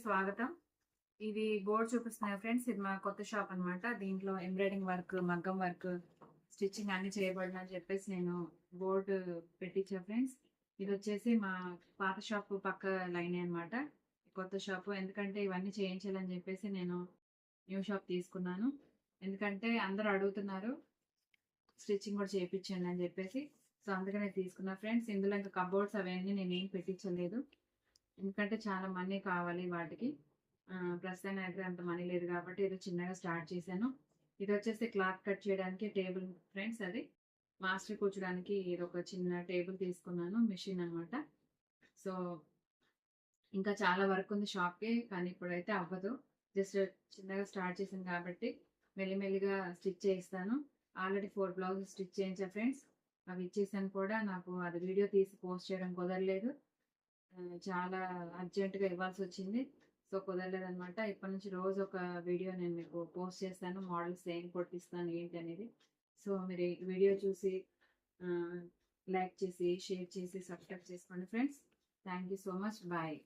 స్వాగతం. ఇది బోర్డ్ చూపిస్తున్నాయి ఫ్రెండ్స్. ఇది మా కొత్త షాప్ అనమాట. దీంట్లో ఎంబ్రాయిడింగ్ వర్క్, మగ్గం వర్క్, స్టిచ్చింగ్ అన్ని చేయబడిన అని చెప్పేసి నేను బోర్డు పెట్టించా ఫ్రెండ్స్. ఇది వచ్చేసి మా పాత షాప్ పక్క లైనే అనమాట. కొత్త షాపు ఎందుకంటే ఇవన్నీ చేయించాలని చెప్పేసి నేను న్యూ షాప్ తీసుకున్నాను. ఎందుకంటే అందరూ అడుగుతున్నారు స్టిచ్చింగ్ కూడా చేయించండి అని చెప్పేసి. సో అందుకనే తీసుకున్నా ఫ్రెండ్స్. ఇందులో ఇంకా కబోర్డ్స్ అవన్నీ నేను ఏం పెట్టించలేదు, ఎందుకంటే చాలా మనీ కావాలి వాటికి. ప్రస్తుతానికి నా దగ్గర అంత మనీ లేదు కాబట్టి ఏదో చిన్నగా స్టార్ట్ చేశాను. ఇది వచ్చేసి క్లాత్ కట్ చేయడానికి టేబుల్ ఫ్రెండ్స్. అది మాస్టర్ కూర్చోడానికి ఇది ఒక చిన్న టేబుల్ తీసుకున్నాను, మిషన్ అనమాట. సో ఇంకా చాలా వర్క్ ఉంది షాప్కి, కానీ ఇప్పుడైతే అవ్వదు. జస్ట్ చిన్నగా స్టార్ట్ చేశాను కాబట్టి మెల్లిమెల్లిగా స్టిచ్ చేయిస్తాను. ఆల్రెడీ 4 బ్లౌజెస్ స్టిచ్ చేయించా ఫ్రెండ్స్. అవి ఇచ్చేసాను కూడా. నాకు అది వీడియో తీసి పోస్ట్ చేయడం కుదరలేదు, చాలా అర్జెంటుగా ఇవ్వాల్సి వచ్చింది. సో కుదరలేదనమాట. ఇప్పటి నుంచి రోజు ఒక వీడియో నేను మీకు పోస్ట్ చేస్తాను, మోడల్స్ ఏం కొట్టిస్తాను ఏంటి అనేది. సో మీరు ఈ వీడియో చూసి లైక్ చేసి, షేర్ చేసి, సబ్స్క్రైబ్ చేసుకోండి friends. Thank you so much. Bye.